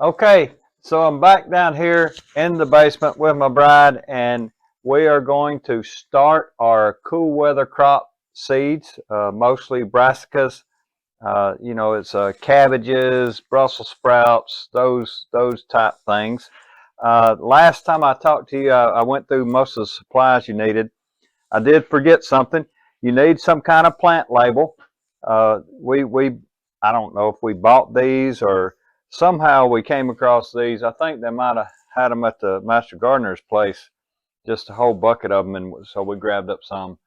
Okay, so I'm back down here in the basement with my bride, and we are going to start our cool weather crop seeds, mostly brassicas. It's cabbages, Brussels sprouts, those type things. Last time I talked to you, I went through most of the supplies you needed. I did forget something. You need some kind of plant label. We I don't know if we bought these or somehow we came across these. I think they might have had them at the Master Gardener's place, just a whole bucket of them, and so we grabbed up some.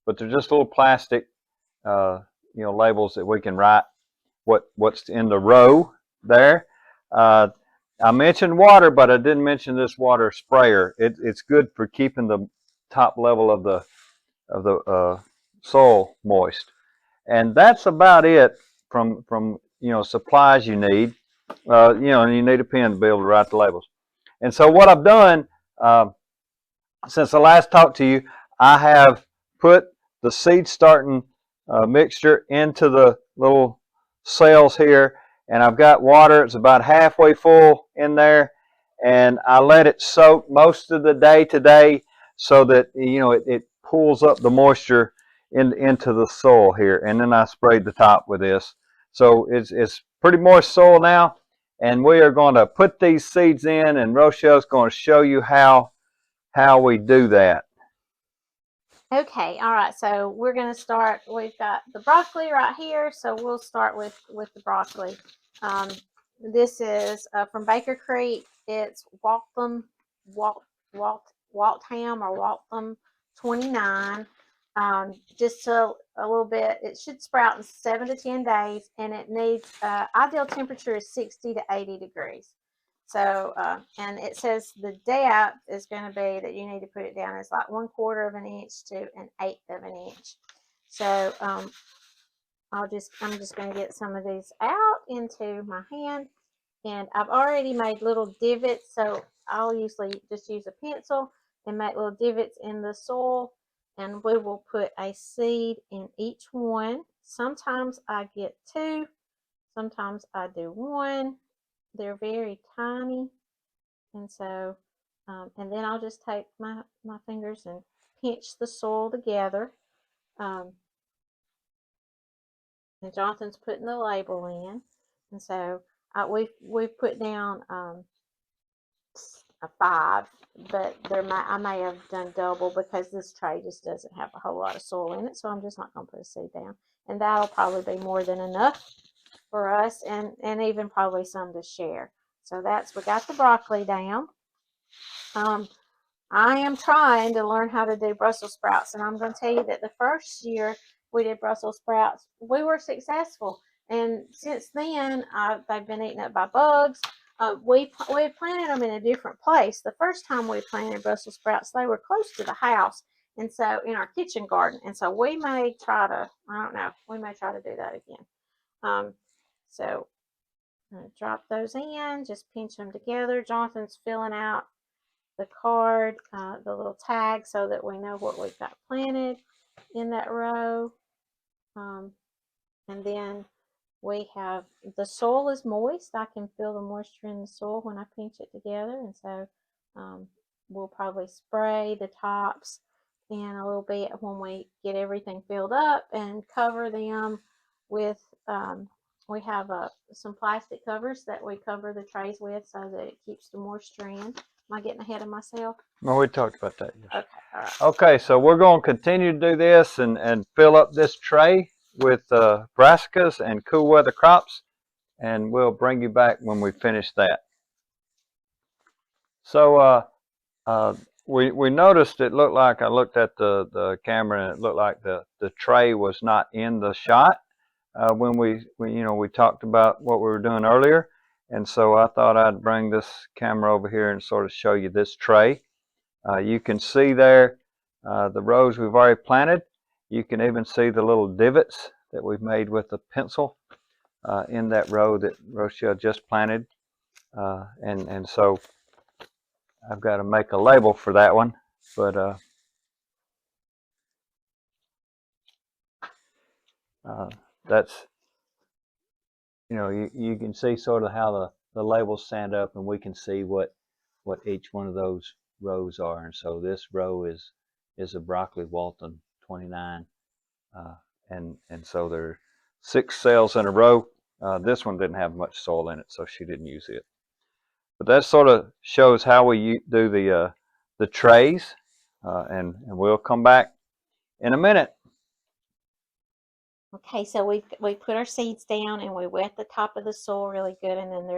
But they're just little plastic, uh, labels that we can write what's in the row there. Uh, I mentioned water, but I didn't mention this water sprayer. It's good for keeping the top level of the soil moist, and that's about it from supplies you need. And you need a pen to be able to write the labels. And so what I've done uh, since I last talked to you, I have put the seed starting mixture into the little cells here, and I've got water. It's about halfway full in there, and I let it soak most of the day today, so that it pulls up the moisture into the soil here, and then I sprayed the top with this. So it's pretty moist soil now, and we are going to put these seeds in, and Rochelle's going to show you how we do that. Okay, all right, so we're going to start. We've got the broccoli right here, so we'll start with the broccoli. Um, this is from Baker Creek. It's Waltham, Waltham or Waltham 29. Just a little bit. It should sprout in 7 to 10 days, and it needs ideal temperature is 60 to 80 degrees. So, and it says the depth is going to be that you need to put it down as like 1/4 of an inch to 1/8 of an inch. So, I'm just going to get some of these out into my hand, and I've already made little divots. So I'll usually just use a pencil and make little divots in the soil, and we will put a seed in each one. Sometimes I get 2, sometimes I do 1. They're very tiny, and so and then I'll just take my fingers and pinch the soil together. Um, and Jonathan's putting the label in, and so we've put down a 5, but I may have done double because this tray just doesn't have a whole lot of soil in it, so I'm just not going to put a seed down, and that'll probably be more than enough for us, and even probably some to share. So we got the broccoli down. I am trying to learn how to do Brussels sprouts, and I'm going to tell you that the first year we did Brussels sprouts, we were successful, and since then they've been eaten up by bugs. We planted them in a different place. The first time we planted Brussels sprouts, they were close to the house, and so in our kitchen garden, and so we may try to, I don't know, we may try to do that again. So I'm going to drop those in, just pinch them together. Jonathan's filling out the card, the little tag, so that we know what we've got planted in that row. And then we have, the soil is moist. I can feel the moisture in the soil when I pinch it together. And so we'll probably spray the tops in a little bit when we get everything filled up, and cover them with, we have some plastic covers that we cover the trays with so that it keeps the moisture in. Am I getting ahead of myself? No, we talked about that. Yes. Okay, all right. Okay, so we're going to continue to do this and fill up this tray with brassicas and cool weather crops, and we'll bring you back when we finish that. So we noticed it looked like, I looked at the camera, and it looked like the tray was not in the shot when we talked about what we were doing earlier, and so I thought I'd bring this camera over here and sort of show you this tray. You can see there the rows we've already planted. You can even see the little divots that we've made with the pencil in that row that Rochelle just planted, and so I've got to make a label for that one, but that's, you can see sort of how labels stand up and we can see what each one of those rows are. And so this row is a broccoli Walton 29, and so there are 6 cells in a row. This one didn't have much soil in it, so she didn't use it. But that sort of shows how we do the trays, and we'll come back in a minute. Okay, so we put our seeds down and we wet the top of the soil really good, and then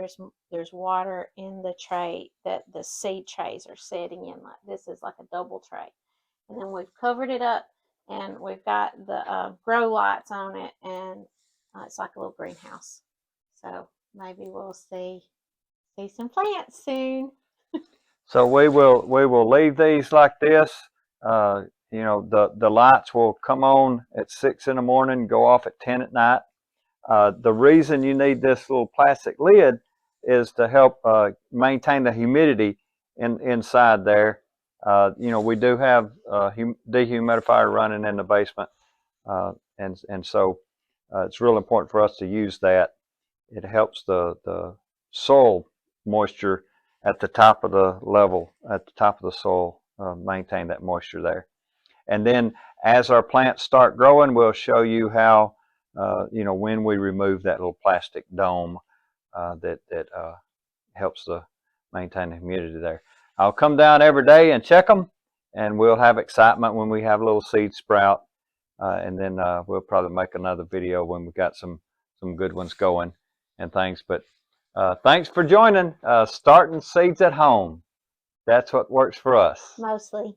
there's water in the tray that the seed trays are setting in. Like this is like a double tray, and then we've covered it up, and we've got the grow lights on it, and it's like a little greenhouse. So maybe we'll see some plants soon. So we will leave these like this. You know, the lights will come on at 6 in the morning, go off at 10 at night. The reason you need this little plastic lid is to help maintain the humidity inside there. You know, we do have a dehumidifier running in the basement, and so it's real important for us to use that. It helps the soil moisture at the top of the level, at the top of the soil, maintain that moisture there. And then as our plants start growing, we'll show you how, you know, when we remove that little plastic dome that helps to maintain the humidity there. I'll come down every day and check them, and we'll have excitement when we have a little seed sprout, and then we'll probably make another video when we've got some good ones going and things. But thanks for joining Starting Seeds at Home. That's what works for us. Mostly.